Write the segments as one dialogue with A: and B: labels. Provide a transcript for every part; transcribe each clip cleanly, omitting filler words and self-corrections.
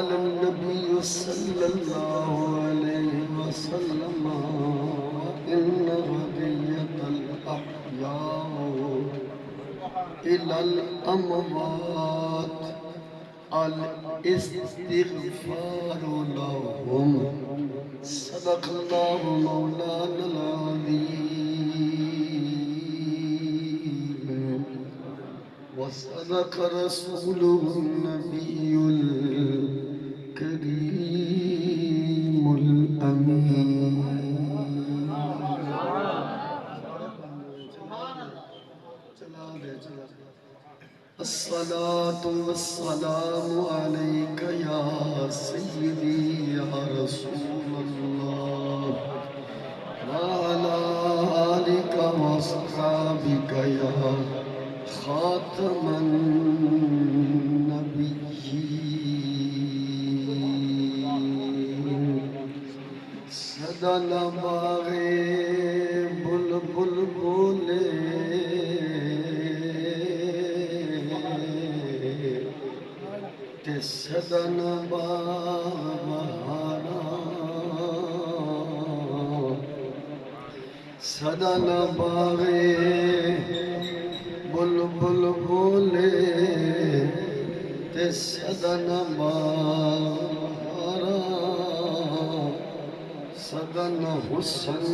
A: النبي صلى الله عليه وسلم إن هدية الأحياء إلى الأموات الاستغفار لهم. صدق الله مولانا العظيم وصدق رسوله النبي الكريم الأمين. الصلاة والسلام عليك يا سيدي يا رسول الله وعلى آلك وأصحابك يا خاتم النبيين. سدن باغے بلبل بولے تے سدن بہارا سدن باغے بلبل بولے تے سدن بہارا سدن حسن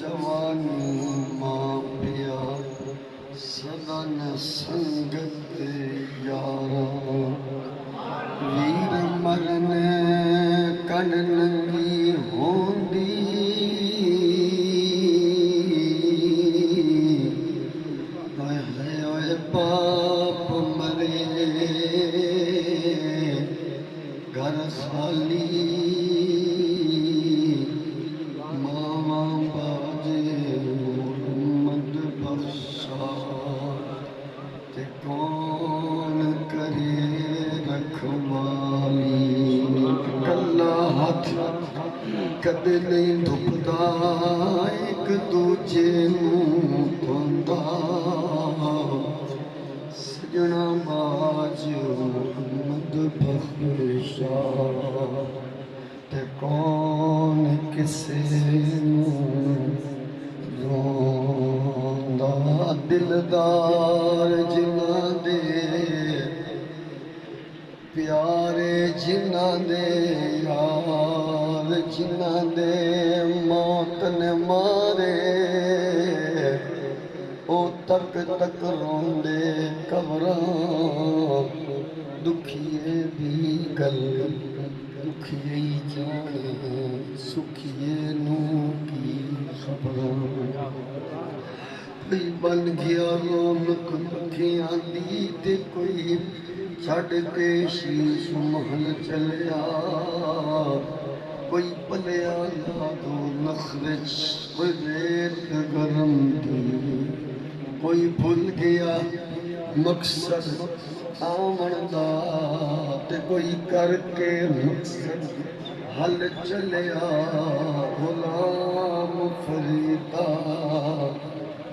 A: جوانی ماں پیا سدن سنگت یارا ویر مرن کن ننگی ہوندی اے باپ مرے گھر خالی ماما باجے محمد بخشا تے کون کرے رکھوالی. کلا ہاتھ کدے نہیں دھپدا ایک دوجے نوں دھوندا سجنا باج محمد بخشا تے کون کسے نوں روندا. دلدار جنہاں دے پیارے جنہاں دے یار جنہاں دے موت نے مارے او تک تک روندے قبراں. دکھیے بھی گل دکھیے جانے سکھیے نوں کی خبراں. کوئی بن گیا رونق پکھیاں دی تے کوئی چھڑ کے شیش محل چلیا. کوئی پلیا یادو نخرچ کوئی ریت گرم دی. کوئی بھول گیا مقصد آمن دا تے کوئی کر کے مقصد حل چلیا. غلام فریدا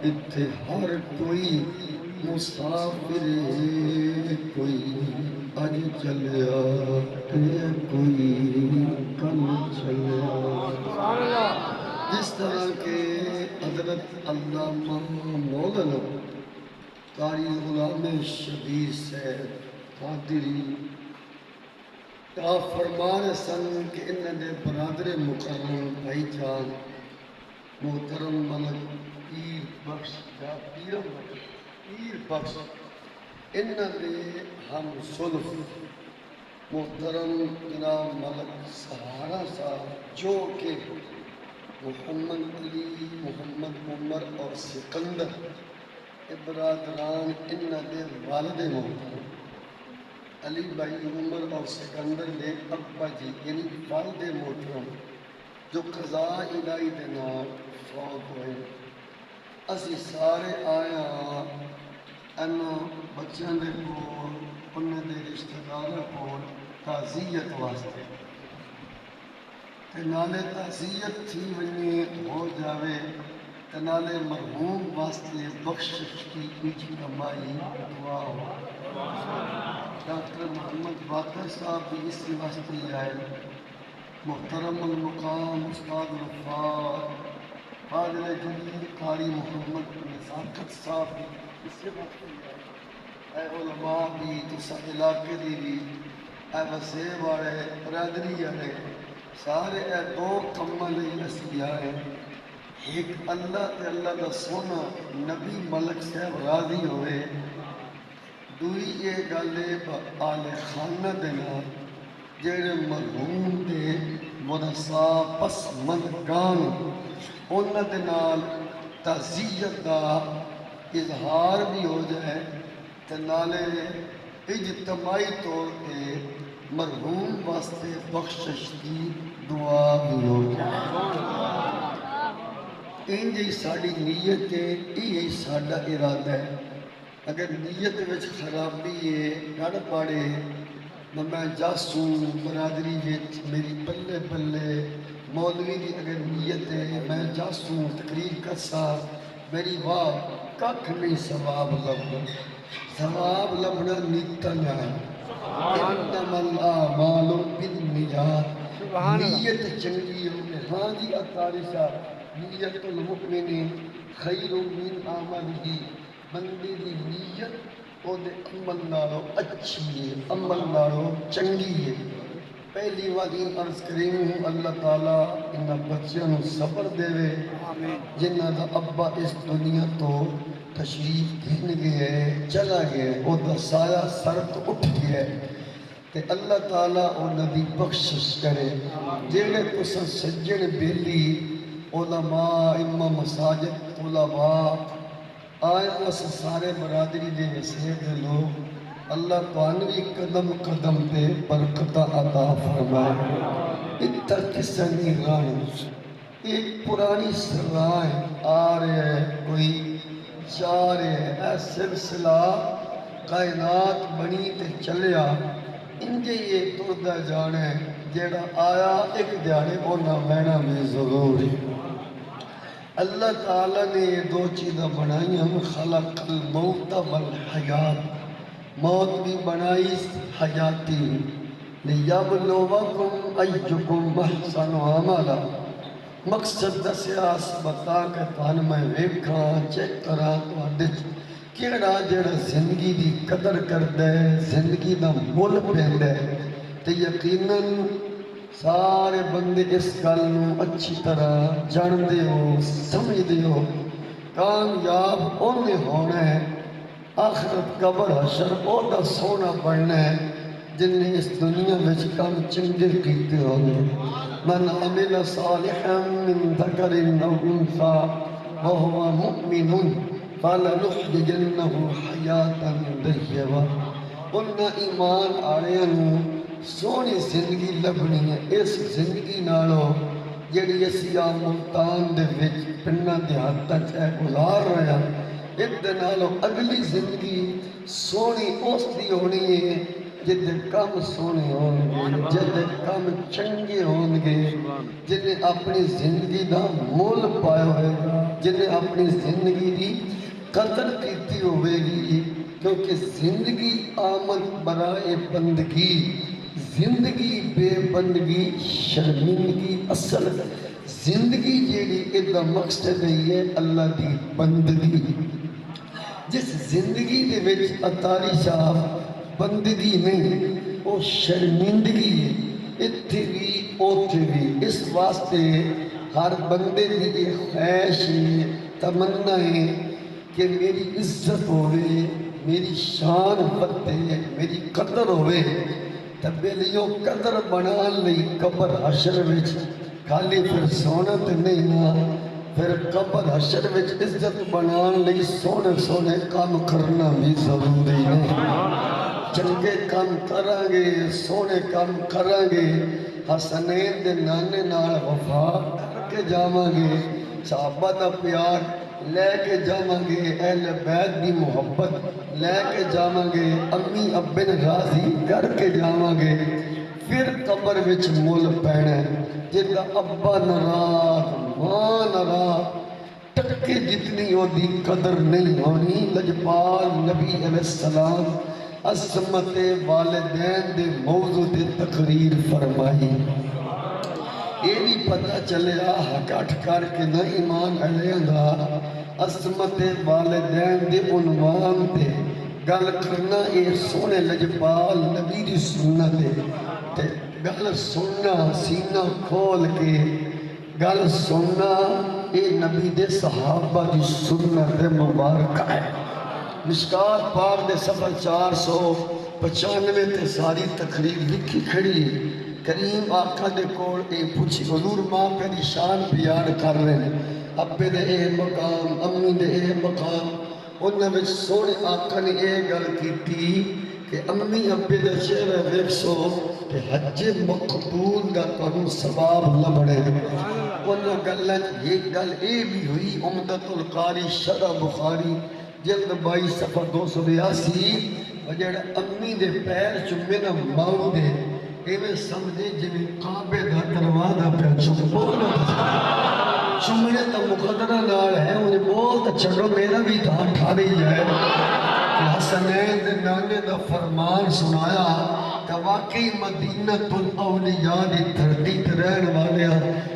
A: اتھے ہر کوئی مسافر کوئی اج چلیا تے کوئی کل چلیا. جس طرح کے حضرت علامہ مولانا قاری غلام شبیر صاحب قادری کا فرمان سن کہ انہاں دے برادر مکرم بھائی جان محترم ملک پیر بخش یا پیر بخش انہاں دے ہم سلف محترم جناب ملک سہارا صاحب جو کہ محمد علی محمد عمر اور سکندر برادران انہاں دے والد محترم علی بھائی عمر اور سکندر دے ابا جی یعنی والد محترم جو قضاء الہی دے نال فوت ہوئے. اسی سارے آیا انہاں بچیاں دے کول انہاں دے رشتہ داراں کول تعزیت واسطے تے نالے تعزیت تھی ونجے ہو جاوے تے نالے مرحوم واسطے بخشش کی کچھ کمائی دعا ہو. ڈاکٹر محمد باقر صاحب بھی اسی واسطے ہی آئے، محترم المقام استاد الفاظ فاضل جلیل قاری محمد نزاکت صاحب بھی اسی واسطے ہی آئے، اے علماء بھی تسا علاقے دی بھی، اے وسیع والے برادری والے سارے اے دو کماں لئی اسی آئے، ایک اللہ تے اللہ دا سونا نبی ملک صاحب راضی ہوئے، دوئی یہ گل آل خانہ دے نال جڑے مرحوم دے مرسا پسماندگان انہاں دے نال تعزیت دا اظہار بھی ہو جائے تے نالے اجتماعی طور تے مرحوم واسطے بخشش کی دعا بھی ہو جائے۔ انجی ساڑی نیت ہے، یہ ساڑا ارادہ ہے۔ اگر نیت وچ خرابی ہے گڑ پاڑے میں جاسوں برادری وچ میری بلے بلے مولوی دی اگر نیت ہے میں جاسوں تقریر کرسا میری واہ ککھ نہیں ثواب لبنا، ثواب لبنا نیتا نہ انما الاعمال بالنیات، نیت چنگی ہونے ہاں جی اتاری صاحب نیت المؤمن خیر من عملہ، بندے دی نیت او دے عمل نالوں اچھی ہے، عمل نالوں چنگی ہے۔ پہلی وادین عرض کریں ہوں اللہ تعالیٰ انہاں بچیاں نو صبر دے وے جنہاں دا ابا اس دنیا تو تشریف گھن گئے چلا گئے او دا سایہ سر تو اٹھ گئے تے اللہ تعالیٰ او نبی بخشش کرے جیڑے تساں سجن بیلی علماء امام مساجد علماء آئے اس سارے برادری دے وسیع دے لوگ اللہ توانوی قدم قدم پہ برکتہ عطا فرمائے۔ اتر کسنی غانش ایک پرانی سرائے آ رہے ہے کوئی جا رہے ہے، اے سلسلہ کائنات بنی تے چلیا انجے یہ تردہ جانے جیڑا آیا ایک دیانے اونا مینا میں ضروری۔ اللہ تعالیٰ نے یہ دو چیزیں بنائی ہم خلق الموت والحیات، موت بھی بنائی حیاتی لیبلوکم ایکم احسن عملا، مقصد دسیاس بتا کے پان میں ویکھاں چیک کرا تو اڈج کیڑا جڑا زندگی دی قدر کر دے زندگی دا مول پہن دے تے یقیناً سارے بندے اس گل نو اچھی طرح جان دے ہو سمجھ دے ہو کامیاب اونے ہونا ہے آخرت قبر حشر او دا سونا بڑھنا ہے جن نے اس دنیا میں کام چنگے کیتے ہوں من عمل صالحا من ذکر او انثى وهو مؤمن فلنحيينه حیاتا طیبہ، انہاں ایمان آڑیاں سونی زندگی لبنی ہے اس زندگی نالو جڑی اسی ملتان دے وچ پناں دیہاتاں چ گزار رہے ہیں ایک دے نالو اگلی زندگی سونی اس دی ہونی ہے جدے کم سونے ہون گے جدے کم چنگے ہون گے جنہیں اپنی زندگی دا مول پایا ہوئے گا جنہیں اپنی زندگی دی قدر کیتی ہوئے گی کیونکہ زندگی آمد برائے بندگی، زندگی بے بندگی شرمندگی، اصل زندگی جیڑی ادھا مقصد ہے اللہ دی بندگی۔ جس زندگی دے وچ اتاری صاحب بندگی نہیں وہ شرمندگی ہے اتھے بھی اوتھے بھی، اس واسطے ہر بندے دی خواہش تمنا ہے کہ میری عزت ہوئے میری شان بتے میری قدر ہوئے تبیلیوں قدر بنا لئی قبر حشر وچ خالی پھر سونا تے نہیں نا پھر قبر حشر وچ عزت بنا لئی سونے سونے کام کرنا بھی ضروری ہے، چنگے کام کریں گے سونے کام کریں گے حسنین دے نانے نال وفا کر کے جاواں گے صحابہ دا پیار لے کے جاواں گے اہل بیت دی محبت لے کے جاواں گے امی ابن راضی کر کے جاواں گے پھر قبر وچ مول پینا جدا ابا ناراض ماں ناراض ٹکے جتنی ہو دی قدر نہیں ہونی لجپال نبی علیہ السلام عصمت والدین دے موضوع دے تقریر فرمائی یہ بھی پتہ چلیا ہکٹ کر کے نہ ایمان علیہ دا عصمت والدین دے عنوان دے گل کرنا یہ سونے لجپال نبی دی سنت ہے گل سننا سینہ کھول کے گل سننا یہ نبی دے صحابہ دی سنت مبارکہ ہے مشکات پاک دے صفحہ 495 تے ساری تقریر لکھی کھڑی ہے کریم آقا دے کول اے پوچھی حضور ماں پہ شان بیان کر رہے ہیں ابے دے اے مقام امی دے اے مقام انہاں وچ سونے آقا نے اے گل کیتی کہ امی ابے دے چہرے ویکھو کہ حج مقبول دا تانوں ثواب لبھنے انہاں گلاں ایک گل اے بھی ہوئی عمدۃ القاری شرح بخاری جلد 22 صفحہ 282 وجڑا امی دے پیر چومے نہ ماؤ دے ایویں سمجھے جویں کعبے دا دروازہ پہ چومنا چومنے تا مقدرہ نال ہے انہیں بول تا چھڑو میرا بھی دھان ٹھاری جائے کہ حسنین دے نانے دا فرمان سنایا کہ واقعی مدینہ الاولیاء دی دھرتی تے رہن والے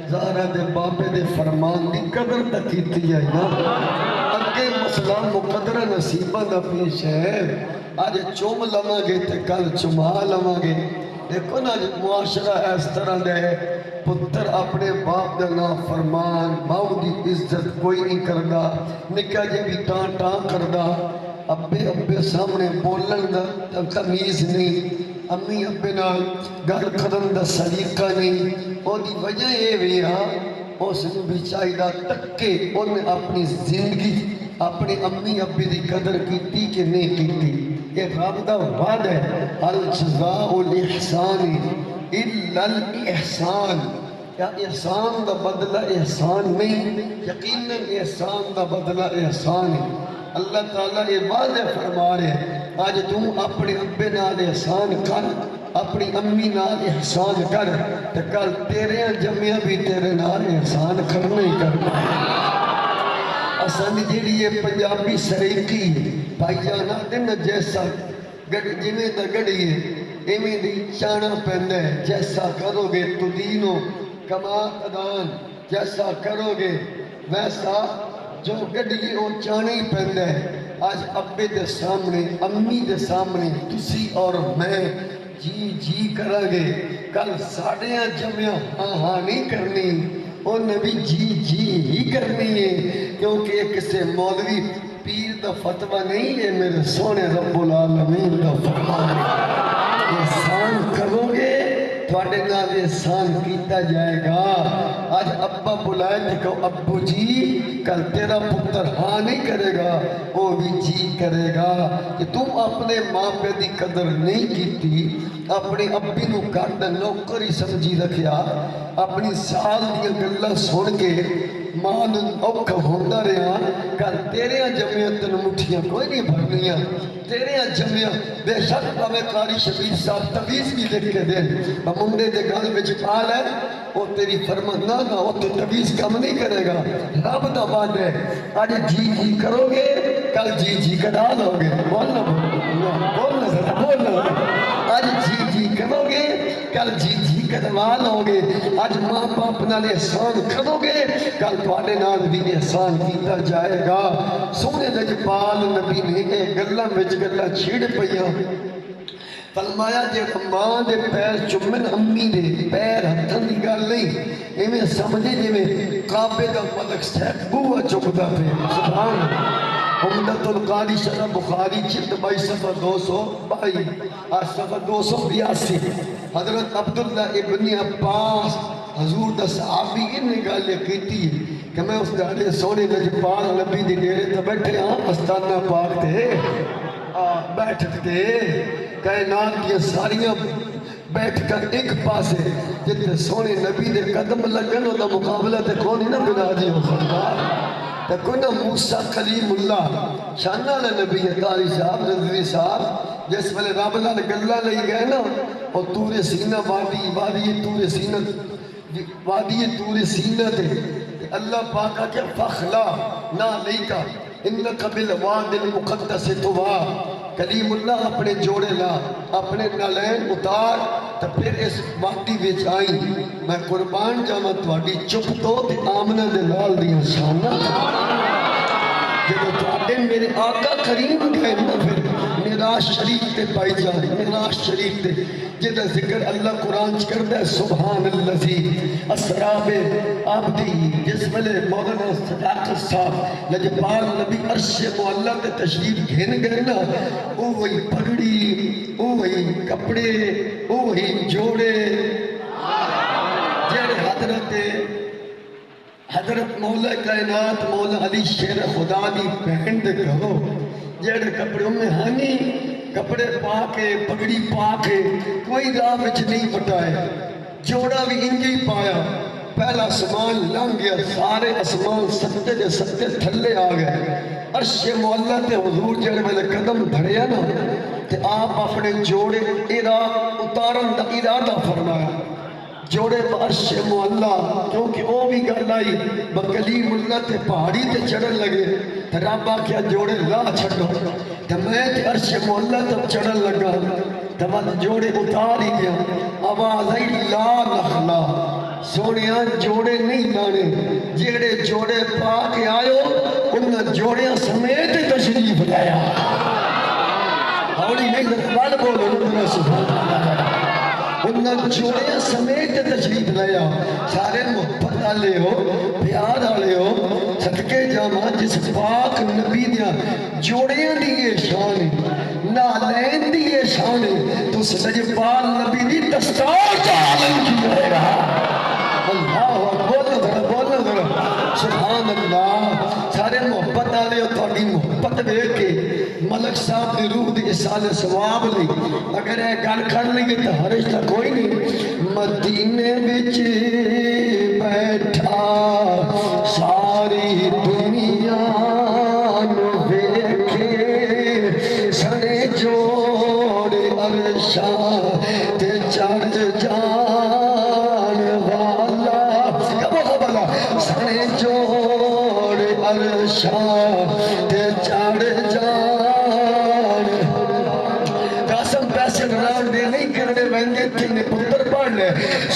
A: زہرا دے بابے دے فرمان دی قدر تک کیتی ہے نا اگے مسئلہ مقدرہ نصیبہ دا پیش ہے آج چوم لما گے تے کل چما لما گے دیکھو نا معاشرہ اس طرح دے پتر اپنے باپ دے نا فرمان باؤ دی عزت کوئی نہیں کردا نکا جے بھی ٹان ٹان کردا ابے سامنے بولن دا تمیز نہیں امی ابے نال گل کرن دا سلیقہ نہیں او دی وجہ یہ بھی اس نے بھی چاہیدہ تکے انہیں اپنی زندگی اپنی امی ابی دی قدر کیتی کہ نہیں کیتی یہ رب دا وعد ہے الجزاء الاحسان الا الاحسان یا احسان دا بدلہ احسان نہیں یقیناً احسان دا بدلہ احسان ہے اللہ تعالیٰ یہ واضح فرما رہے آج تم اپنے ابے نال احسان کر اپنی امی نال احسان کر تو کل تیرے جمعہ بھی تیرے نال احسان کرنا ہی کرنا ہے اصل جیڑی یہ پنجابی سریقی بھائی جانا دن جیسا جنہیں دا گڑی ہے ایمیں دی چانا پہنے جیسا کرو گے تو دینو کما تدان جیسا کرو گے ویسا جو گڑی وہ چانے ہی پہنے آج ابے دے سامنے امی دے سامنے تسی اور میں جی کرا گے کل ساڑیاں جمعہ ہاں نہیں کرنی انہیں بھی جی ہی کرنی ہے کیونکہ ایک سے مولوی پیر دا فتوہ نہیں ہے میرے سونے رب العالمین دا فرمان ہے احسان کرو گے تھوڑے نال احسان کیتا جائے گا آج ابا بلائے تھے کہ ابو جی کل تیرا پتر ہاں نہیں کرے گا وہ بھی جی کرے گا کہ تم اپنے ماں پہ دی قدر نہیں کیتی اپنے ابی نو کٹ نوکری سمجھی رکھیا اپنی سال دیا گلہ سن کے ماں نو اوکھا ہوندہ رہا کل تیرے جمعہ تن مٹھیاں کوئی نہیں بھرنیاں تیرے جمعہ بے شک پاوے قاری شبیر صاحب تویز بھی لکھ کے دیں منڈے دے گال میں پال ہے وہ تیری فرمان نہ وہ تو تویز کم نہیں کرے گا رب دا بات ہے آج جی کرو گے کل جی کٹا لو گے بولنا آج جی کرو گے کل جی کٹوا لو گے آج ماں باپ نال احسان کرو گے کل تواڈے نال بھی احسان کیتا جائے گا سونے لجپال نبی نے یہ گلاں وچ گلاں چھڑ پئیاں فرمایا جے ماں دے پیر چومن امی دے پیر ہتھن دی گل نہیں ایویں سمجھے جویں کعبے دا ملک صاحب بوہ چکدا پیا سبحان اللہ عمدۃ القاری شرح بخاری جلد 22 صفحہ 222 اور صفحہ 282 حضرت عبداللہ ابن عباس حضور دا صحابی انہیں گالے کیتی کہ میں اس داڑے سونے لجپال نبی دی ڈیرے تے بیٹھے استانہ پاک تے بیٹھتے کائنات کی ساریاں بیٹھ کر ایک پاسے جتے سونے نبی دے قدم لگن دا مقابلہ تے کونی نہ بنا دی ہو خردار تے کوئی موسیٰ کلیم اللہ شانہ نبی قاری صاحب رضوی صاحب جس والے رب اللہ نے گلہ لئی گئے نا اور تور سینہ وادی تور سینہ وادی تور سینہ تے اللہ پاکا کہ فخلا نا لئی کا انکا بالواد المقدس توا کلیم اللہ اپنے جوڑے لا اپنے نالین اتار تو پھر اس وقتی وچ آئی میں قربان جاواں تہاڈی چپ تو تے آمنہ دے نال دیاں شاناں جب تواڈے میرے آقا کریم گئے نا پھر معراج شریف تے پائی جائے معراج شریف تے جدا ذکر اللہ قرآن چ کردا ہے سبحان الذی اسرا بعبدہ جس ویلے مولانا صداقت صاحب لجپال نبی عرش معلا تے تشریف گھن گئے نا او وہی پگڑی او وہی کپڑے او وہی جوڑے جڑے حضرت مولا کائنات مولا علی شیر خدا دی بہن دے کہو جڑے کپڑے میں ہانی کپڑے پا کے پگڑی پا کے کوئی راہ وچ نہیں وٹائے جوڑا بھی انجی پایا پہلا اسمان لنگ گیا سارے اسمان ستے دے ستے تھلے آ گئے عرش مولا تے حضور جڑے والے قدم دھڑیا نا تے آپ اپنے جوڑے اتارن دا ارادہ فرمایا جوڑے عرش مولا کیونکہ وہ بھی گل آئی بکلیم اللہ تے پہاڑی تے چڑھن لگے تے رب آکھیا جوڑے لا چھڈو تے میں تے عرش مولا تک چڑھن لگا تے میں جوڑے اتار ہی گیا آواز آئی لا نخلا سونیاں جوڑے نہیں لانے جیڑے جوڑے پا کے آئے انہاں جوڑیاں سمیت تشریف لایا ہولی نہیں دسوال بولو سبحان اللہ انہاں جوڑیاں سمیت تشریف لیا سارے محبت آلے ہو پیار آلے ہو صدقے جامعہ جس پاک نبی دیا جوڑیاں دیئے شان نالین دیئے شان تو سجبال نبی دی دستار جالن کی رہے رہا اللہ بولنا ذرا سبحان اللہ سارے محبت آلے ہو تھوڑی محبت بے کے ملک صاحب دی روح دی اصال ثواب لی اگر اے گل کر لیں تو حرشتہ کوئی نہیں مدینے بچ بیٹھا ساری دنیا نو دیکھے سنے جوڑے عرشاں تے چڑھ جان والا کبھا بلا سنے جوڑے عرشاں تے چڑھ جان قاسم پیسے نران دے نہیں کرنے وینگے تینے پتر پڑھ لے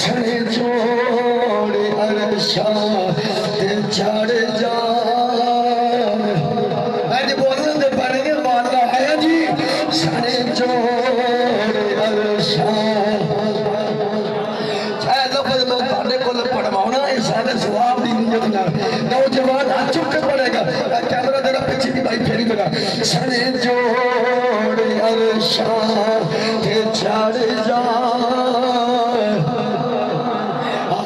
A: سنے جوڑے عرشاں تے چڑھ جان میں جی بولنے دے پڑھیں گے والا ہے جی سنے جوڑے عرشاں چاہے لفظ میں پڑھنے کو پڑھوانا ہے سارے سواب دی نیت نہ نوجوان آج چک کے پڑھے گا کیمرہ دینا پیچھے بھی بھائی پھیری دینا سنے جوڑے عرشاں تے چڑھ جان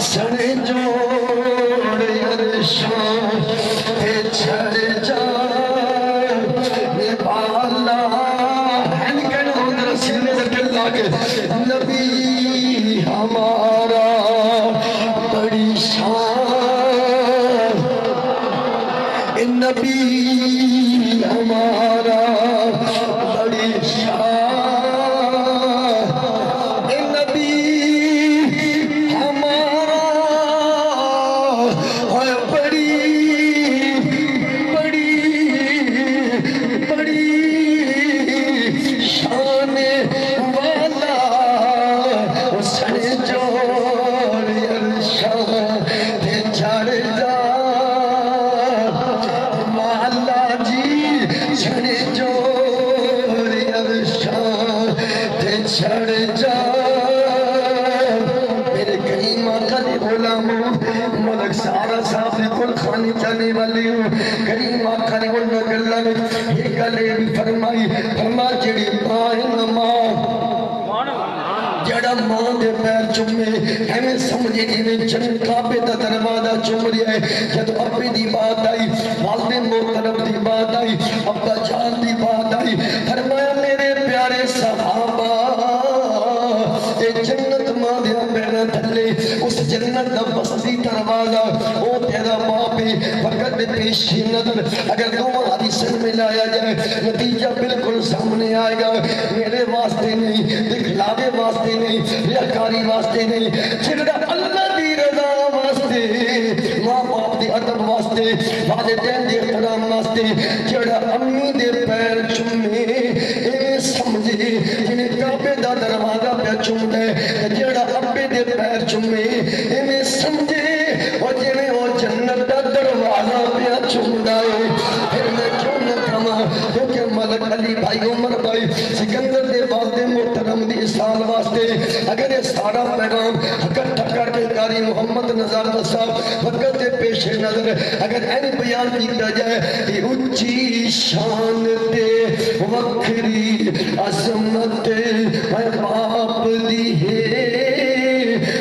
A: سنے جوڑے عرشاں تے چڑھ جان بالا ہن کہنا ہوندر سینے سے دل لاگے نبی ہمارا بڑی شان نبی ہمارا بڑی شان نبی ہمارا بڑی بڑی بڑی شان والا سنے جوڑے عرشاں تے چڑھ سنے جوڑے عرشاں تے چڑھ جان میرے کریم آقا دے غلاموں ملک سارا صاحب نے کل خانی چانے والی ہوں کریم آقا نے انہوں گلہ میں یہ گلے بھی فرمائی فرما جڑی ماں ماں جڑا ماں دے پیر چمے ہمیں سمجھے جنہیں چن کعبے دا دروازہ چم رہا ہے جب ابے دی بات آئی والد محترم دی بات آئی ابا جان دی بات آئی فرمایا میرے پیارے صحابہ اے جنت ماں دیا پیرا تھلے اس جنت دا بستی دروازہ او تیرا باپ فقط پیشی نظر اگر دو حدیث میں لایا جائے نتیجہ بالکل سامنے آئے گا میرے واسطے نہیں دکھلاوے واسطے نہیں ریاکاری واسطے نہیں جھگڑا اللہ دی رضا واسطے ماں باپ دی ادب واسطے والدین دی احترام واسطے جڑا امی دے پیر چومے چومے میں سمجھے اور جی میں وہ جنت دا دروازہ پیا چومدا ہے پھر میں کیوں نہ کھاواں کیونکہ ملک علی بھائی عمر بھائی سکندر دے والد محترم دی سال واسطے اگر یہ سارا پیغام اکٹھا کر کے قاری محمد نظر صاحب وقت پیش نظر اگر این بیان کیتا جائے کہ اچھی شان تے وکری عظمت اے باپ دی ہے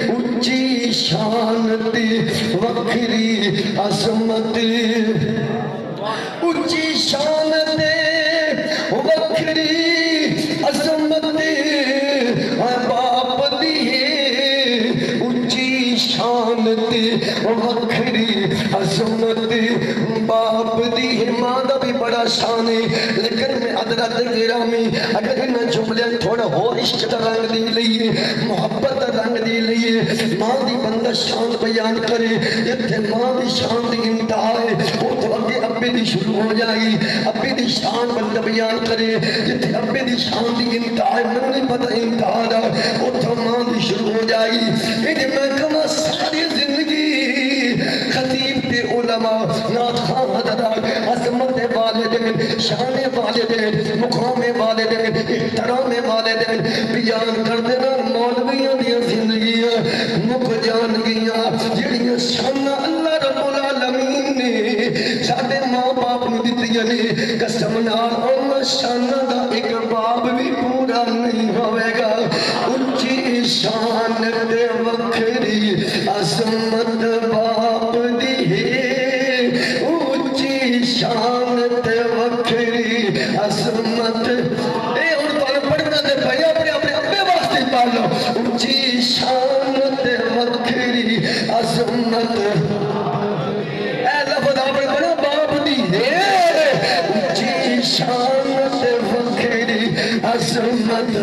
A: اچھی شان تے وکری عظمت اچھی شان تے وکری عظمت اے باپ دی ہے اچھی شان تے وکری عظمت باپ دی ہے ماں دا بھی بڑا شان ہے لیکن میں حضرت گرامی اگر انہاں جملے تھوڑا ہو عشق دا رنگ دی لئیے محبت دا رنگ دی لئیے ماں دی بندہ شان بیان کرے جتے ماں دی شان دی انتہا ہے وہ تو اگے ابے دی شروع ہو جائے ابے دی شان بندہ بیان کرے جتے ابے دی شان دی انتہا ہے میں نہیں پتہ انتہا دا وہ تو ماں دی شروع ہو جائے انہیں میں کما ساری زندگی خطیب تے علماء نات خان حضرات عظمت والدین شان والدین مقام والدین احترام والدین بیان کر دینا مولویاں دیا زندگیاں مک جان گیاں جڑیاں شان اللہ رب العالمین نے ساڈے ماں باپ نو دتیاں نے قسم نال ان شان دا ایک باب بھی پورا نہیں ہوے گا اونچی شان تے وکھری عظمت باپ دی ہے اونچی شان تے وکھری عظمت اے اور تو پڑھنا تے بھائی اپنے اپنے ابے واسطے پڑھ لو اونچی شان تے وکھری عظمت اے لفظ اپنے بڑا باپ دی ہے اونچی شان تے وکھری عظمت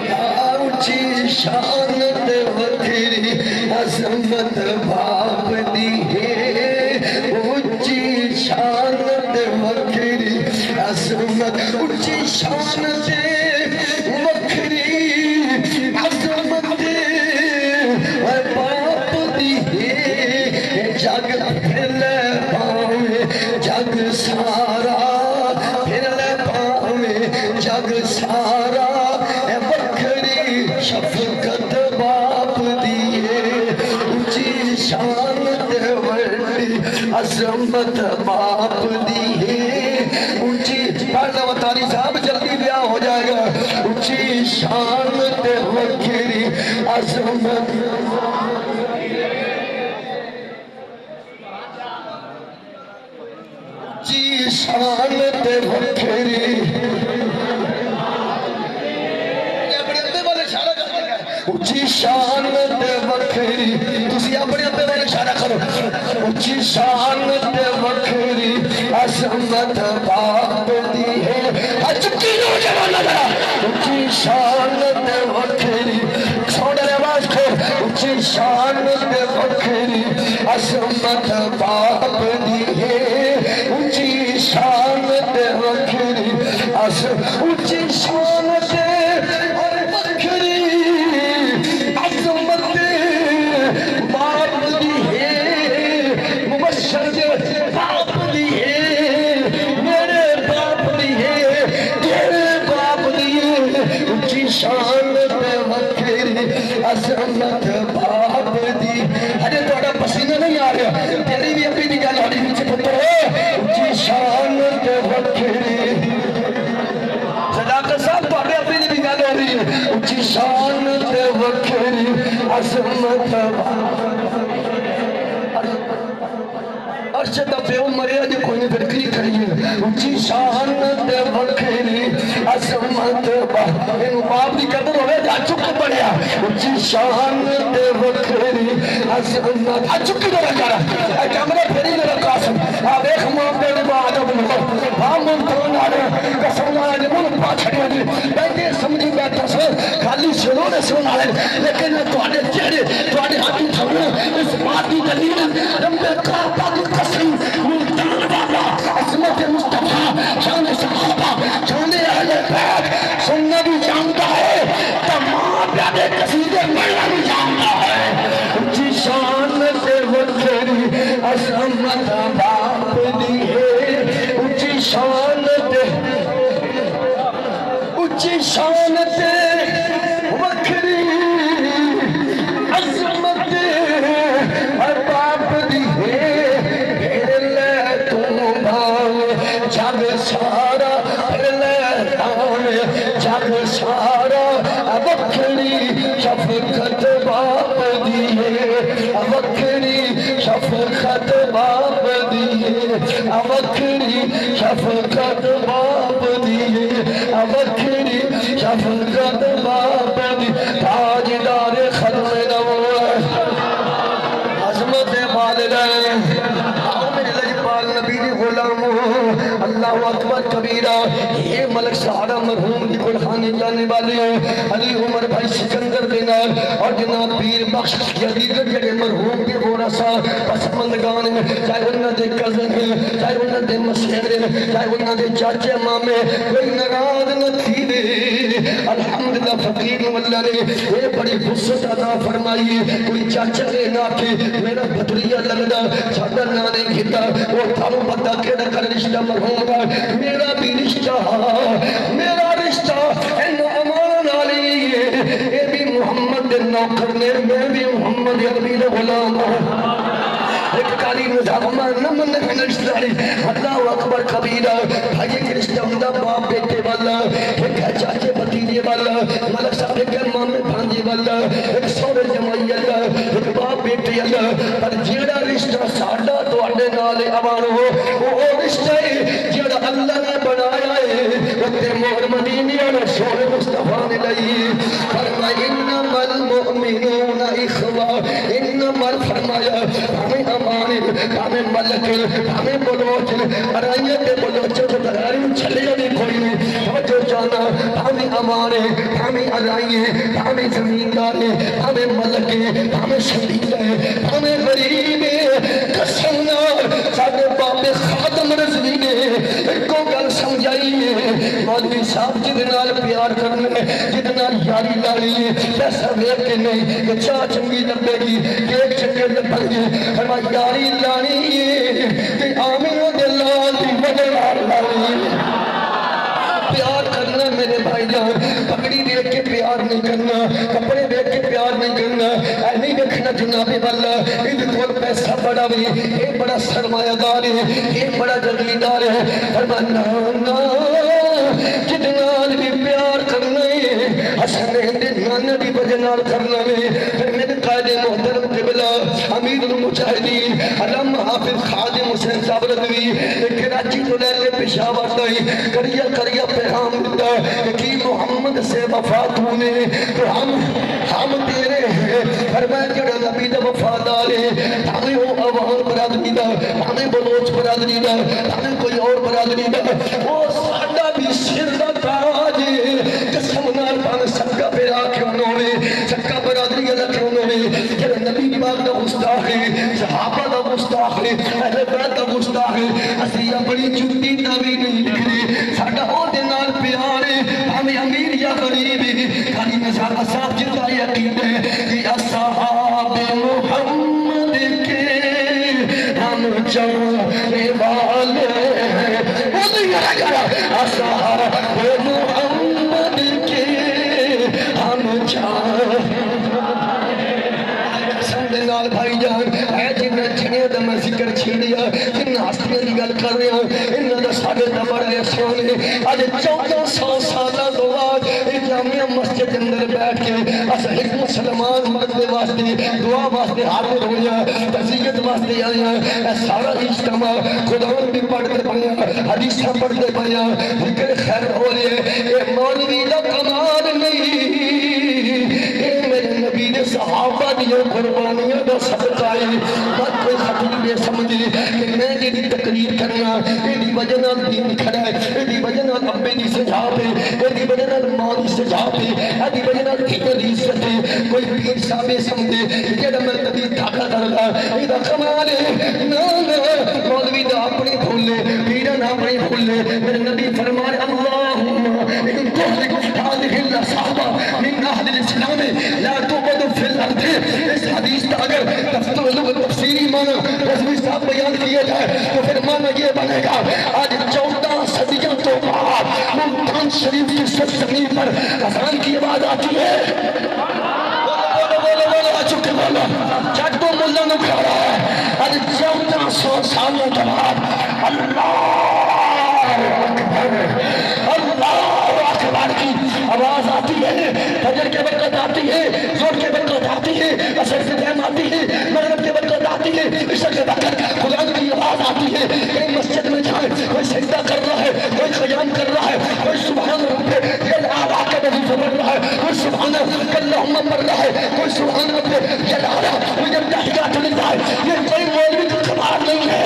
A: اونچی شان تے وکھری عظمت باپ دی ہے اونچی شان تے وکھری عظمت اونچی شان تے وکھری عظمت اے باپ دی ہے جگ پھیلے پاویں جگ سارا پھیلے پاویں جگ سارا اے وکھری شفقت باپ دی ہے اونچی شان تے وڈی عظمت باپ دی ہے اونچی پڑھنا وطاری صاحب جلدی بیاہ ہو جائے گا اونچی شان تے وکھری عظمت اونچی شان تے وکھری اونچی شان تے وکھری تسی اپنے ابے والے اشارہ کرو اونچی شان تے وکھری عظمت باپ دی ہے چکی نوجوان ذرا اونچی شان تے وکھری سوڑے آواز کھول اونچی شان تے وکھری عظمت باپ دی ہے اونچی شان تے وکھری اونچی شان تے شان تے وکھری عظمت باپ دی ارے تھوڑا پسینہ نہیں آ رہا تیری بھی اپنی گل ہو رہی پیچھے پتر اونچی شان تے وکھری صداقت صاحب تھوڑے اپنی بھی گل ہو رہی ہے اونچی شان تے وکھری عظمت ارشد پیو مرے اج کوئی نے پھر کی کھڑی ہے اونچی شان تے وکھری عظمت باپ دی قدر ہوئے جا چک پڑیا اونچی شان تے وکھری عظمت آ چکی دے رکھا رہا اے کمرے پھری دے رکھا سن آ دیکھ ماں دے دے بعد اب ہم منترون آ رہے قسم آئے نے من پاچھڑی ہوئی بیٹھے سمجھی بیٹھا سن خالی سنوں نے سن آئے لیکن تواڈے چہرے تواڈے ہاتھ تھوڑے اس بات کی دلیل رب کعبہ کی قسم ملتان بابا عظمت مصطفیٰ شان صحابہ شان اہل بیت سننا بھی جانتا ہے تمام پیادے قصیدے مرنا بھی جانتا عظمت باپ دی ہے اچھی شان تے اچھی شان تے وکھری عظمت باپ دی ہے پھر لے تو بھاؤ جگ سارا پھر لے جگ سارا وکھری شفقت باپ دی ہے وکھری شفقت باپ دی ہے وکھری شفقت باپ دی ہے وکھری شفقت باپ دی تاجدار ختم نبوت عظمت والدین آؤ میرے لجپال نبی دی غلاموں اللہ اکبر کبیرہ یہ ملک سارا مرحوم کی قرخانے جانے والے ہیں علی عمر بھائی سکندر دینار اور جناب پیر بخش یا دیگر جگہ مرحوم کے ورثہ پسماندگان ہیں چاہے انہاں دے کزن ہیں چاہے انہاں دے مسیحر ہیں چاہے انہاں دے چاچے مامے کوئی ناراض نہ تھی دے الحمدللہ فقیر واللہ نے یہ بڑی وسعت عطا فرمائی کوئی چاچا نے نہ کہ میرا بھتریجا لگدا ساڈا نہ نہیں گھتا وہ تھانوں پتہ کیڑا کر رشتہ مرحوم کا میرا بھی رشتہ میرا رشتہ امان علی اے بھی محمد دے نوکر نے میں بھی محمد عربی دے غلام ایک کالی نظامہ نمن نشتاری اللہ اکبر کبیرہ بھائی کے رشتہ ہمدہ باپ بیٹے والا ایک چاچے بتیجے والا ملک صاحب ایک مامے بھانجے والا ایک سورے جمعی اللہ ایک باپ بیٹے اللہ پر جیڑا رشتہ ساڑھا تو اڈے نالے عوان ہو وہ رشتہ ہے جیڑا اللہ نے بنایا ہے وقت مہر مدینی اور سورے مصطفیٰ نے لئی فرمائی انما المؤمنون اخوہ انما فرمایا ہمیں امانی ہمیں ملک ہمیں بلوچ ارائیت بلوچ تو دراری چھلے نہیں کوئی نہیں جو جانا ہمیں امانے ہمیں ارائیے ہمیں زمیندارے ہمیں ملک ہمیں شدید ہمیں غریب قسمنا ساڑھے باپ خادم رضوی نے کو گل سمجھائیے مولوی صاحب جدنال پیار کرنے جدنال یاری لاری پیسہ لے کے نہیں کہ چاہ چنگی لبے گی ایک چکر لبے گی فرمائی یاری لانی کہ آمین و دلال دی وجہ لانی پیار کرنا میرے بھائی جان پکڑی دیکھ کے پیار نہیں کرنا کپڑے دیکھ کے پیار نہیں کرنا اے نہیں دیکھنا جنابی والا ان کو پیسہ بڑا بھی یہ بڑا سرمایہ دار ہے یہ بڑا جگلیدار ہے فرمانا نا جتنال بھی پیار کرنا ہے حسن دنانا بھی بجنال کرنا ہے پھر میرے قائد محترم قبلہ امیر المجاہدین علم حافظ خادم حسین صاحب رضوی کراچی تو لے لے پشاور دائی کریا کریا پیغام دیتا کہ محمد سے وفات ہونے تو ہم تیرے ہیں فرمایا جڑا نبی دا وفادار ہے ہمیں وہ عوام برادری دا ہمیں بلوچ برادری دا ہمیں کوئی اور برادری دا وہ ساڑھا بھی سر دا تاج قسم نال پانے سکا پیرا کیوں نوڑے سکا برادری اللہ کیوں نوڑے جڑا نبی پاک دا گستاخ ہے صحابہ دا گستاخ ہے اہل بیت دا گستاخ ہے اسیہ بڑی چھٹی نبی نہیں لکھنے ساڑھا ہو دینال پیارے ہمیں امیر یا غریب خالی نظر اصحاب جتا یقین ہے کہ اصحاب محمد کے ہم جانے والے ہیں وہ نہیں گرا اصحاب محمد کے ہم جانے سندنال بھائی جان اے جن چھنے دا میں ذکر چھیڑیا جن ہستیاں دی گل کر رہے ہیں انہاں دا ساڈے دا بڑا احسان ہے اج 1400 سالہ بعد جامعہ مسجد اندر بیٹھ کے اس ایک مسلمان مرد واسطے دعا واسطے حاضر ہویا تعزیت واسطے آیا اے سارا اجتماع قرآن بھی پڑھتے پڑھیا حدیثاں پڑھتے پڑھیا ذکر خیر ہو رہے اے مولوی دا کمال نہیں اے میرے نبی دے صحابہ دیو قربانیاں دا صدقہ ہے بات کوئی خطیب یہ سمجھے کہ میں یہ تقریر کرنا یہ وجہ نال دین کھڑا ہے یہ وجہ نال ابے دی سجاب ہے یہ وجہ نال ماں دی سجاب ہے یہ وجہ نال کتنے دی عزت ہے کوئی پیر صاحب سمجھے جڑا مرتبی دھاگا کردا یہ دا کمال ہے نا مولوی دا اپنی بھولے پیرا نہ اپنی بھولے میرے نبی فرمائے اللہم ان تحرک هذه الاصحابہ من اہل الاسلام لا تبد فی الارض اس حدیث کا اگر تفسیر لغت تفسیری معنی رضوی صاحب بیان کیے
B: اللہ نے کھڑا ہے اج 1400 سالوں کے بعد اللہ اکبر اللہ اکبر کی آواز آتی ہے، فجر کے وقت آتی ہے، زور کے وقت آتی ہے، عصر کے ٹائم آتی ہے، مغرب کے وقت آتی ہے، عشاء کے وقت قرآن کی آواز آتی ہے۔ کوئی مسجد میں جائے، کوئی سجدہ کر رہا ہے، کوئی قیام کر رہا ہے، کوئی سبحان رب العالی کا وظیفہ پڑھ رہا ہے، کوئی سبحان اللہم پڑھ رہا ہے، کوئی سبحان رب العالی وجب تحیات للہ۔ یہ کوئی مولوی کا کمال نہیں ہے۔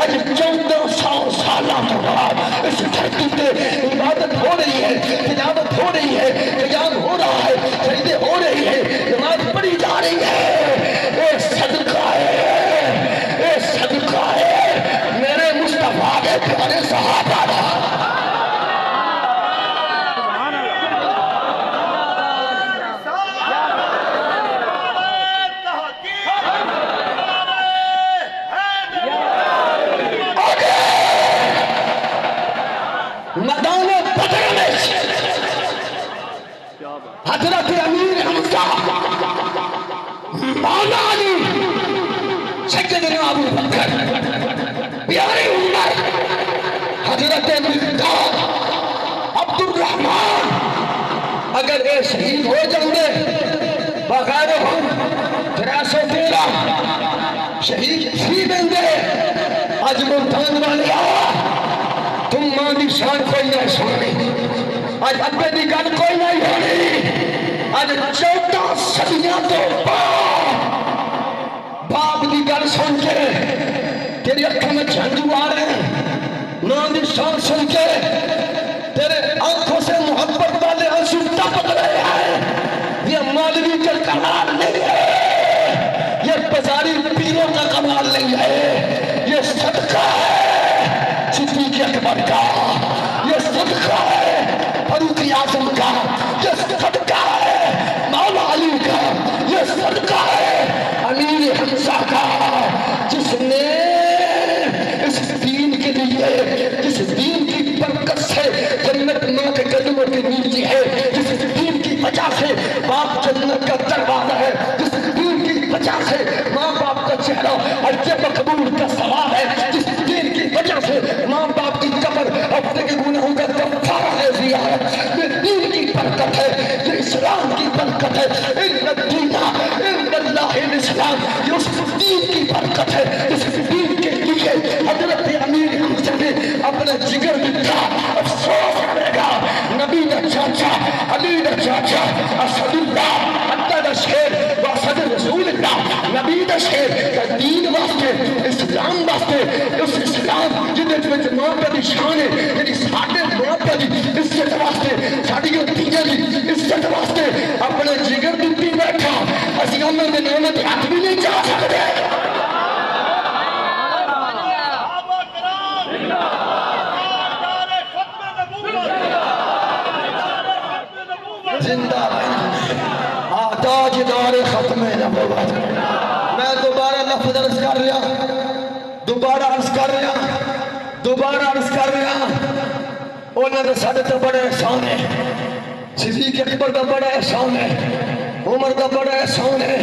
B: آج 1400 سالہ کے بعد اس دھرتی پہ عبادت ہو رہی ہے، تلاوت ہو رہی ہے، قیام ہو رہا ہے، سجدے ہو رہی ہے، نماز پڑھی جا رہی ہے۔ اے صدقہ ہے، اے صدقہ ہے میرے مصطفیٰ کے پیارے صحابہ کا۔ میدان بدر میں حضرت امیر حمزہ مولا علی سیدنا ابو بکر پیارے عمر حضرت مقداد عبد الرحمن اگر یہ شہید ہو جاندے بغیر ہم 313 شہید تھی دیں گے۔ اج ملتان والے تم ماں دی شان کوئی نہیں سننی، آج ابے دی گل کوئی نہیں ہونی۔ آج 14 صدیاں تو باپ دی گل سن کے تیری اکھوں میں جھنجو آ رہے ہیں، ماں دی شان سن کے تیرے آنکھوں سے محبت والے آنسو ٹپک رہے ہیں۔ یہ مولوی کا کمال نہیں ہے، یہ بازاری پیروں کا کمال نہیں ہے، یہ صدقہ ہے صدیق اکبر کا، یہ صدقہ ہے فاروق اعظم کا، یہ صدقہ ہے مولا علی کا، یہ صدقہ ہے امیر حمزہ کا، جس نے اس دین کے لیے، جس دین کی برکت سے جنت ماں کے قدموں کے نیچے ہے، جس دین کی وجہ سے باپ جنت کا دروازہ ہے، جس دین کی وجہ سے ماں باپ کا چہرہ حج مقبول کا ثواب ہے، جس دین کی وجہ سے ماں باپ کی قبر اپنے کے گناہوں کا کفارہ ہے زیارت۔ یہ دین کی برکت ہے، یہ اسلام کی برکت ہے۔ ان الدین عند اللہ الاسلام، یہ اس دین کی برکت ہے، اس دین کے لیے حضرت امیر حمزہ نے اپنا جگر دکھا۔ افسوس کرے گا نبی دا چاچا، علی دا چاچا، اسد اللہ اللہ دا شیر واسد رسول اللہ، نبی دا شیر کا دین واسطے، اسلام واسطے، اس اسلام جنت میں ماں پہ دی شان ہے، یعنی ساڑھے ماں پہ دی عزت واسطے، ساڑھی دیجے دی عزت واسطے اپنے جگر دیتی بیٹھا۔ اسی امن دے نعمت ہاتھ بھی نہیں جا سکتے۔ زندہ تاجدار ختم نبوت۔ میں دوبارہ لفظ عرض کر رہا، دوبارہ عرض کر رہا، انہوں نے ساڑھے تو بڑا احسان ہے، صدیق اکبر کا بڑا احسان ہے، عمر کا بڑا احسان ہے،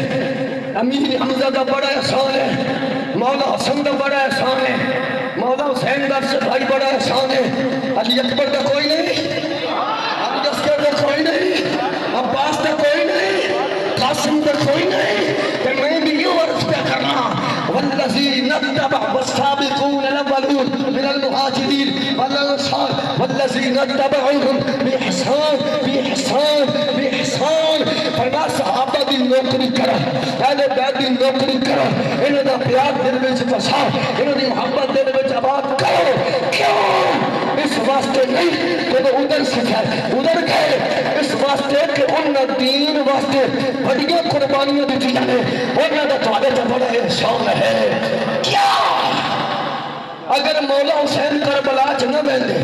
B: امیر حمزہ کا بڑا احسان ہے، مولا حسن کا بڑا احسان ہے، مولا حسین کا بھائی بڑا احسان ہے، علی اکبر کا کوئی نہیں، علی اصغر کا کوئی نہیں، عباس کا کوئی نہیں، قاسم کا کوئی نہیں، کہ میں بھی یوں عرض پہ کرنا والذین اتبع والسابقون الاولون من المہاجرین والانصار والذین اتبعوهم بإحسان فرما صحابہ دی نوکری کرو، اہل بیت دی نوکری کرو، انہوں دا پیار دل وچ بساؤ، انہوں دی محبت دل وچ آباد کرو۔ کیوں؟ اس واسطے نہیں کہ وہ ادھر ادھر گئے، اس واسطے کہ انہوں دین واسطے بڑیاں قربانیاں دیتی جانے، انہوں دا تھوڑے تو بڑا احسان ہے۔ کیا اگر مولا حسین کربلا چ نہ بہندے،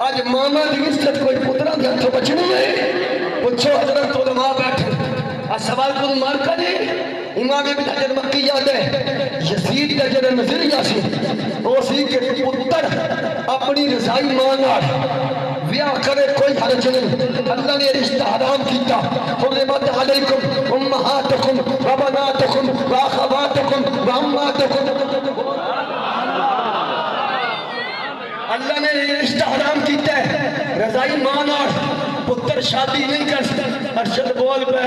B: آج ماما دی عزت کوئی پترا دے ہتھوں بچنی ہے؟ پوچھو حضرت علماء بیٹھے، آج سوال کو مار کا نہیں۔ امام ابن حجر مکی یاد ہے، یزید کا جڑا نظریہ سی وہ سی کہ پتر اپنی رضائی ماں نال بیاہ کرے کوئی حرج نہیں، اللہ نے رشتہ حرام کیتا، حرمت علیکم وامہاتکم وبناتکم واخواتکم واماتکم. اللہ نے یہ رشتہ حرام کیتا ہے. رضائی مان اور پتر شادی نہیں کر سکتا. ارشد بول پہ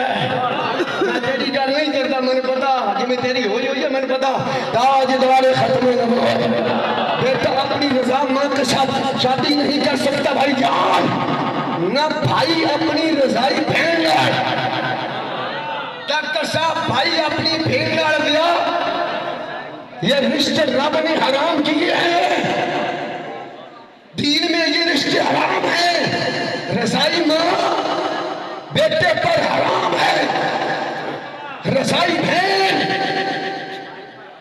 B: میں تیری گل نہیں کرتا, میں نے پتا کہ میں تیری ہوئی ہے, میں نے پتا تاج دوارے ختم نبوت. بیٹا اپنی رضا ماں کے ساتھ شادی نہیں کر سکتا بھائی جان, نہ بھائی اپنی رضائی بہن لڑ. ڈاکٹر صاحب بھائی اپنی بہن لڑ گیا, یہ رشتے رب نے حرام کیے ہیں. دین میں یہ رشتے حرام ہیں. رضائی ماں بیٹے پر حرام ہے, رضائی بہن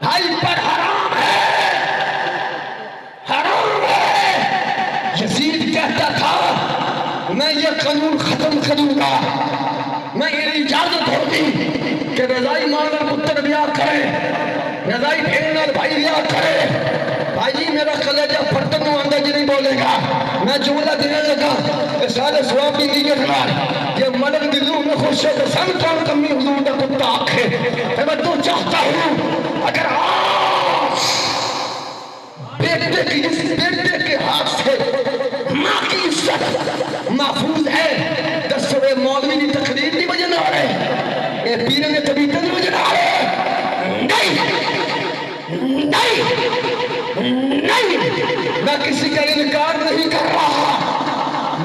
B: بھائی پر حرام ہے, حرام ہے. یزید کہتا تھا میں یہ قانون ختم کروں گا, میں یہ اجازت ہوگی کہ رضائی ماں اور پتر بیاہ کرے, رضائی بہن اور بھائی بیاہ کرے. بھائی میرا کلیجہ پھٹن آندہ جی نہیں بولے گا. میں جملہ دینے لگا سارے سواب بھی نہیں کرنا. یہ ملک دلوں میں خوش ہے تو سن کون کمی حضور کا کتا آنکھے. میں تو چاہتا ہوں اگر آج بیٹے کے ہاتھ سے ماں کی عزت محفوظ ہے, 10 مولوی کی تقریر نہیں بجن آ رہے, یہ پیر نے کبھی نہیں بجن آ رہے. نہیں نہیں نہیں, میں کسی کا انکار نہیں کر رہا,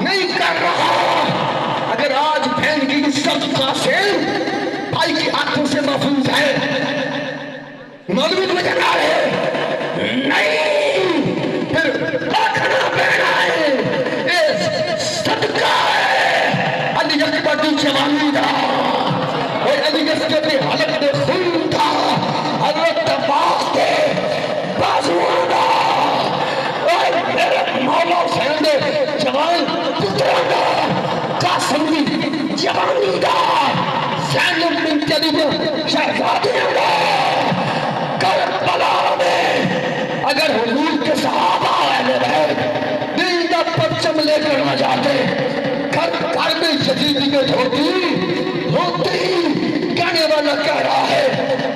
B: نہیں کر رہا. اگر آج بہن کی عزت قاسم بھائی کے ہاتھوں سے محفوظ ہے, مولوی کو بجن آ رہے نہیں, پھر آخنا پہنا ہے, یہ صدقہ ہے علی اکبر کی جوانی دا, اور علی اکبر کے حلق میں خون تھا, حضرت عباس کے بازوان دا, اور میرے مولا حسین دے جوان پتران دا, قاسم دی جوانی دا, زینب بنت علی شہزادیاں دا. کربلا میں اگر حضور کے صحابہ اہل بیت دین کا پرچم لے کر نہ جاتے, گھر گھر میں یزیدیت ہوتی, کہنے والا کہہ رہا ہے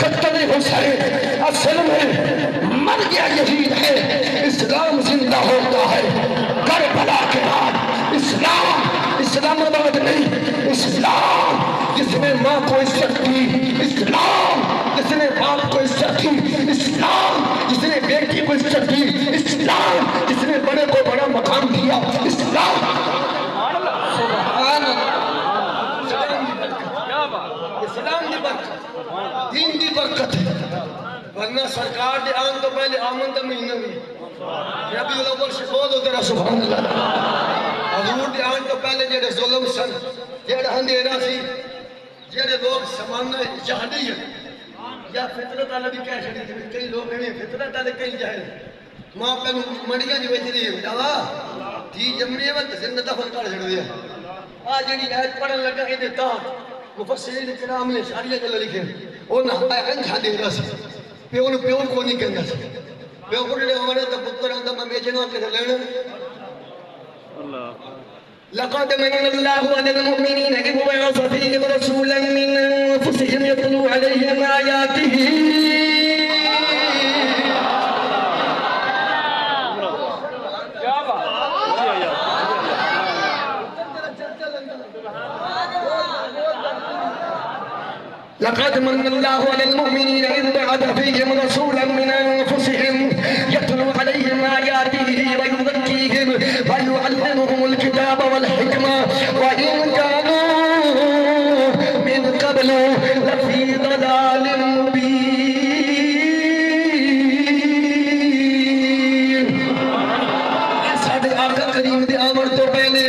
B: قتل حسین اصل میں مر گیا یزید ہے, اسلام زندہ ہوتا ہے کربلا کے بعد. اسلام آباد نہیں, اسلام جس نے ماں کو عزت دی, اسلام جس نے باپ کو عزت دی, اسلام جس نے بیٹی کو عزت دی, اسلام جس نے بڑے کو بڑا مقام دیا, اسلام. اسلام دی برکت, دین دی برکت ہے. ورنہ سرکار دے آن تو پہلے آمن دا مہینہ بھی ربیع الاول سے بولو ذرا سبحان اللہ. حضور دے آن تو پہلے جڑے ظلم سن, جڑے اندھیرا سی, جڑے لوگ سمانا جہلیت یا فطرت والا بھی کہہ چھڑی تھی. کئی لوگ ہیں فطرت والے, کئی جاہل. ماں پہلو منڈیاں دی وچ رہی ہے جاوا تھی جمنے وقت زندہ دفن کر چھڑ دیا. آ جڑی ایت پڑھن لگا اے دے تحت مفسرین کرام نے شریعت کے لکھے او نہ انجھا دے رہا سی, پیو نو پیو کو نہیں کہندا سی. پیو کو نے ہمارا تے پتر آندا میں بیچنا کتے لینا. اللہ لقد من الله على المؤمنين إذ بعث فيهم رسولا من أنفسهم يتلو عليهم آياته لقد من الله على المؤمنين إذ بعث فيهم رسولا من أنفسهم يتلو عليهم آياته ويزكيهم ويعلمهم الكتاب والحكمة وإن كانوا من قبل لفي ضلال مبين. ساڈے آقا کریم دے آمن تو پہلے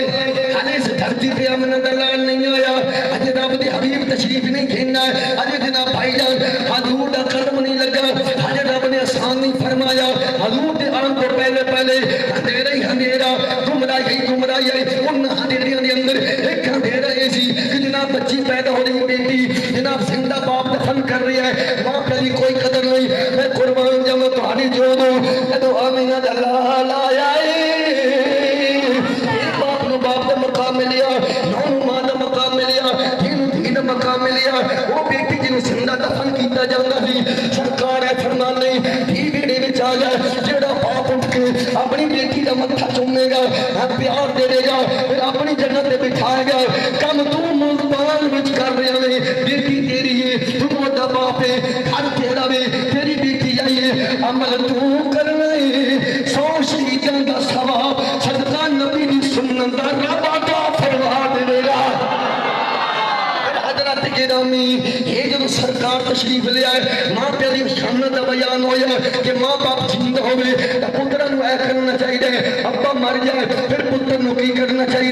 B: ہلے اس دھرتی پہ امن دلال نہیں آیا. اج رب دے حبیب تشریف نہیں گھننا, اج جناب بھائی جان حضور دا قدم نہیں لگا, اج رب نے آسان نہیں فرمایا. حضور دے آن تو پہلے اندھیرا ہی اندھیرا, گمراہی گمراہی. ان اندھیریاں دے اندر ایک اندھیرا یہ سی کہ جناب بچی پیدا ہو رہی بیٹی, جناب زندہ باپ دفن کر رہی ہے, ماں پہ کوئی قدر نہیں. میں قربان جاواں تہاڈی جو دوں جدو آمینہ دا لال آیا باپ نو باپ دا مقام ملیا, ماں نو ماں دا مقام ملیا, دھی نو دھی دا مقام ملیا. وہ دفن کیتا جانا سی سرکار ہے فرمانے بھی بیڑے وچ آ جائے جیڑا باپ اٹھ کے اپنی بیٹی دا متھا چومے گا پیار دے گا پھر اپنی جگہ تے بٹھائے گا کم تو ملتان وچ کر رہے ہیں بیٹی تیری ہے تو بڑا باپ ہے گھر تیرا ہے تیری بیٹی آئی ہے عمل تو کرنا ہے سو شہیداں دا ثواب صدقہ نبی دی سنت دا رب عطا فرما دے گا حضرت گرامی یہ جو سرکار تشریف لے آئے ماں پیاری شانت بیان ہویا کہ ماں باپ زندہ ہوئے پترن اے کرنا چاہیے ابا مر جائے پھر پتر نو کی کرنا چاہیے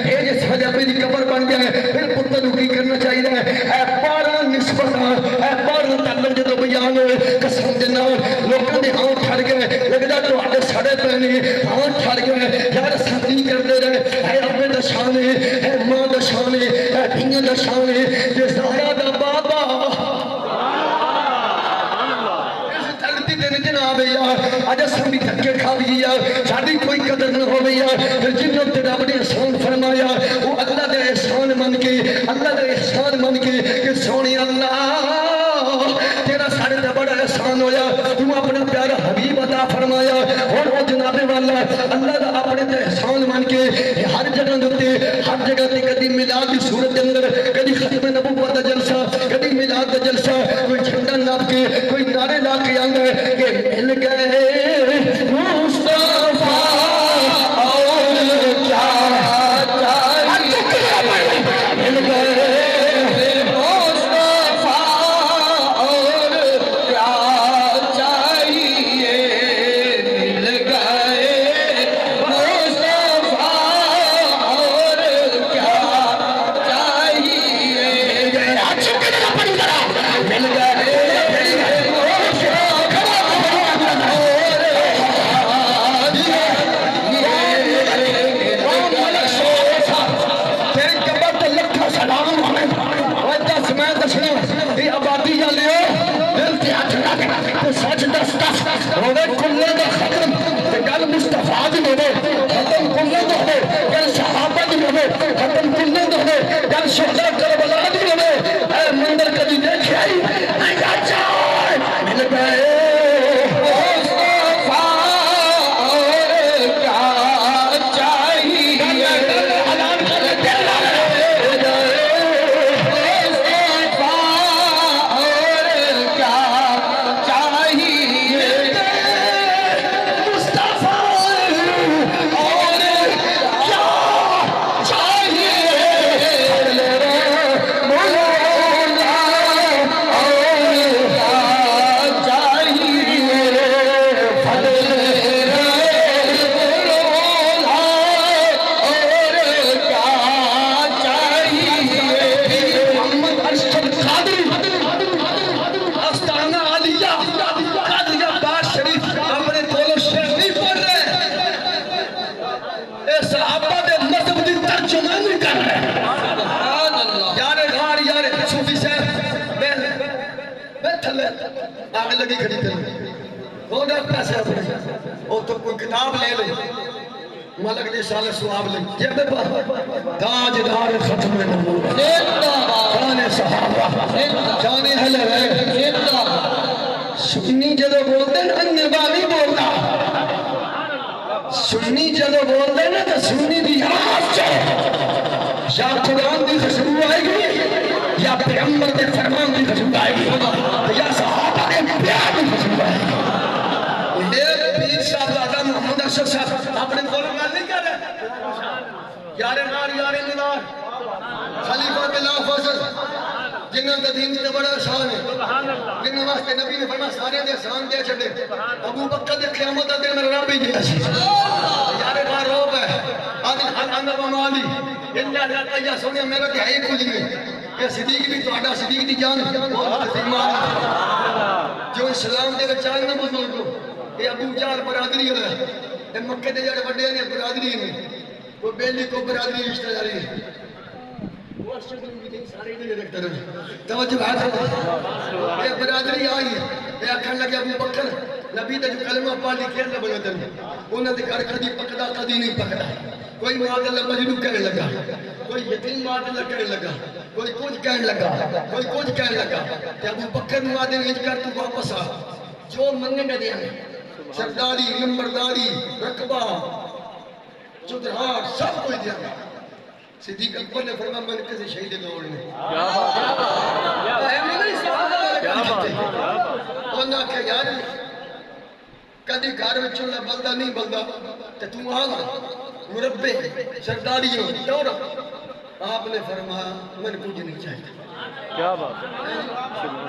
B: یہ جس وجہ پہ قبر بن جائے پھر پتر نو کی کرنا چاہیے اے پارا نسبت اے پارا تعلق جدو بیان ہوئے قسم دے نال لوکاں دے ہاں ٹھڑ گئے لگدا تواڈے سڑے پے نے ہاں ٹھڑ گئے یار ستی کردے رہے اے ابے دا شان ہے اے ماں دا شان ہے اے دھیاں دا شان ہے تے سارا دا بابا جناب یار اج اساں بھی دھکے کھا گئی یار ساڈی کوئی قدر نہ ہوے یار جنوں تے رب نے احسان فرمایا وہ اللہ دے احسان من کے اللہ دے احسان من کے کہ سونی اللہ تیرا ساڈے تے بڑا احسان ہویا تو اپنا پیارا حبیب عطا فرمایا اور وہ جناب والا اللہ دا اپنے تے احسان من کے ہر جگہ تے ہر جگہ تے کدی میلاد دی صورت دے اندر کدی ختم نبوت دا جلسہ کدی میلاد دا جلسہ کوئی جھنڈا ناپ کے کوئی نعرے لا کے آندا ہے کہ مل گئے مصطفیٰ اور کیا چاہیے مل گئے مصطفیٰ اور کیا چاہیے مل گئے مصطفیٰ اور کیا چاہیے مل گئے لگی کھڑی کریں وہ دے پیسے اپنے وہ تو کوئی کتاب لے لے ملک دے سال سواب لے یہ بے پاس تاجدار ختم نبوت جان صحابہ جان اہل ہے سنی جدو بولتے نا نباوی بولتا سنی جدو بولتے نا تو سنی دی آواز چاہے یا قرآن دی خوشبو آئے گی یا پیغمبر کے فرمان دی خوشبو آئے گی یا صحابہ کے پیار دی خوشبو آئے گی یہ پیر صاحب دادا محمد اشرف صاحب اپنے کولوں گل نہیں کر رہے یارے نار یارے نار خلیفہ بلا فضل جنہوں کا دین سے بڑا شان ہے جنہوں واسطے نبی نے فرمایا سارے دے شان دے چھڑے ابو بکر دے قیامت دے میں رب ہی دیا سی یارے نار روب ہے آج اندر مالی اللہ اللہ یا سونے میرا کہ ہے کچھ نہیں کہ صدیق بھی تہاڈا صدیق دی جان جو اسلام دے وچ آئے نا بزرگو یہ ابو جہل برادری ہے یہ مکے دے جڑے بڑے نے برادری نے وہ بیلی کو برادری رشتہ داری ہے وہ شکل بھی نہیں سارے دے رکھتے رہے توجہ ہے یہ برادری آئی یہ اکھن لگے ابو بکر نبی تے جو کلمہ پالی کھیل نہ بنا دے انہاں دے گھر کدی پکدا کدی نہیں پکدا کوئی ماں اللہ مجنوں کہنے لگا کوئی یتیم ماں اللہ کہنے لگا کوئی کچھ کہنے لگا کہ ابو بکر نو آدھے انج کر تو واپس آ جو منگن دے دیں سرداری نمبرداری رقبہ چودھار سب کوئی دیا صدیق اکبر نے فرمایا میں نے کسی شہید دوڑ میں انہاں کہ یار کدی گھر میں چولہا بلدا نہیں بلدا کہ تم آگا مربے سرداری ہو دوڑ آپ نے فرمایا میں نے کچھ نہیں چاہیے
C: کیا بات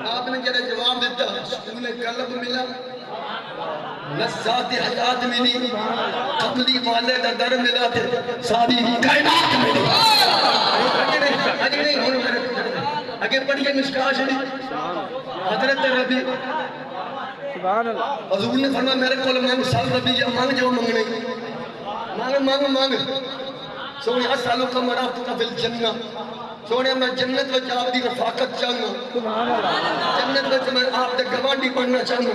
B: آپ نے جڑا جواب دیتا سکون قلب ملا لذات حیات ملی قبلی والے دا در ملا تے ساری کائنات ملی اگے پڑھیے مشکا شریف حضرت ربی
C: سبحان اللہ
B: حضور نے فرمایا میرے کول مانگ سال ربی یا مانگ جو منگنے مانگ سونے اسالو کا مرافت کا فل جنہ سونے میں جنت وچ آپ دی رفاقت چاہنا
C: سبحان اللہ
B: جنت وچ میں آپ دے گوانڈی بننا چاہنا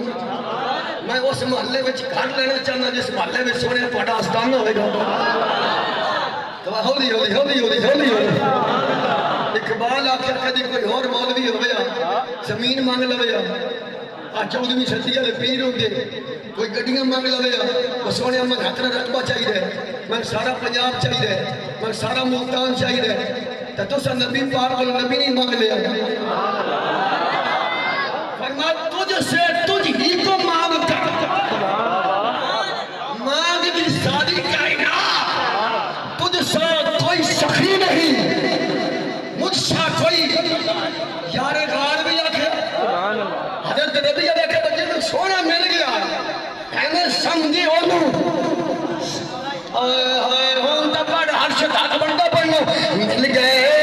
B: میں اس محلے وچ گھر لینا چاہنا جس محلے وچ سونے تہاڈا آستانہ ہوئے گا تو ہولی اقبال آخر کدی کوئی اور مولوی ہویا زمین مانگ لویا آ 14ویں صدی والے پیر ہوندے کوئی گڈیاں مانگ لویا وہ سونے میں ہتھرا رقبہ چاہیے میں سارا پنجاب چاہیے میں سارا ملتان چاہیے تو تسا نبی پاک اور نبی نہیں مانگ لیا فرمایا تجھ سے تجھ ہی کو مانگ کر مانگ بھی ساری کائنات تجھ سے کوئی سخی نہیں مجھ سے کوئی یار غار بھی آکھے
C: سبحان اللہ
B: حضرت نبی علیہ کے بچے میں سونا مل گیا میں سمجھی انہوں ہون تا بڑا عرش تک بندہ پڑھو مل گئے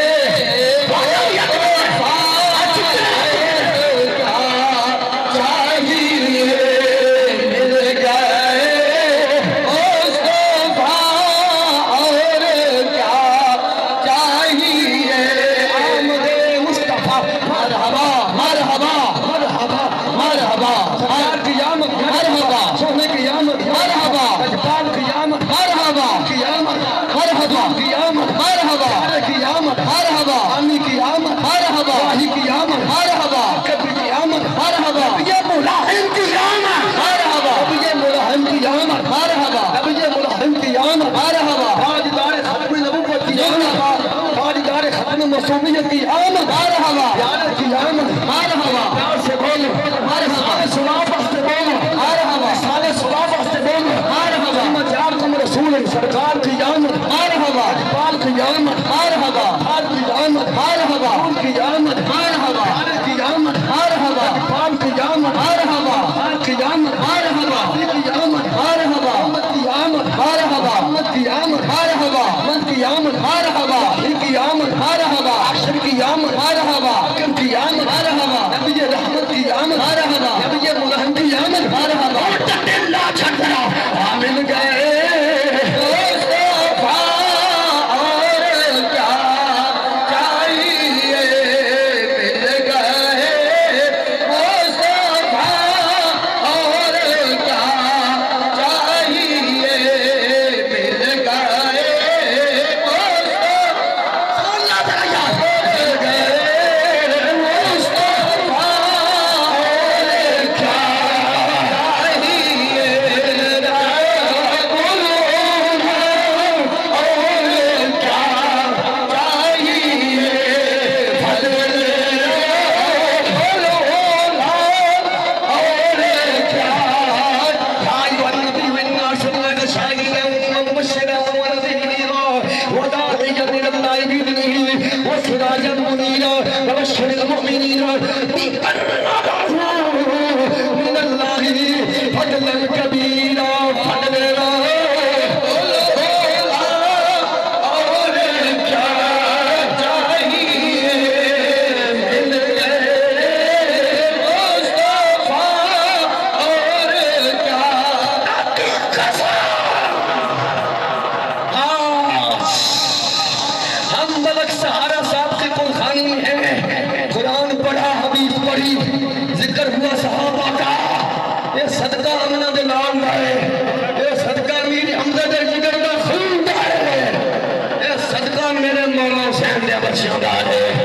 B: مسومیت کی آمد مرحبا پیار کی آمد مرحبا پیار سے بولو مرحبا سلام واسطے بولو مرحبا سارے سلام واسطے بولو مرحبا محمد جعلکم رسول سرکار کی آمد مرحبا اقبال کی آمد مرحبا حال کی آمد مرحبا کی آمد مرحبا کی آمد مرحبا اقبال کی آمد مرحبا حال کی آمد مرحبا کی آمد مرحبا محمد کی آمد مرحبا محمد کی آمد مرحبا محمد کی آمد مرحبا کی آمد مرحبا عشر کی آمد مرحبا حکم کی آمد مرحبا نبی رحمت کی آمد مرحبا نبی ملہم کی آمد مرحبا دل نہ چھڑا آمن گئے
D: میرے مولا حسین دے بچیوں دا ہے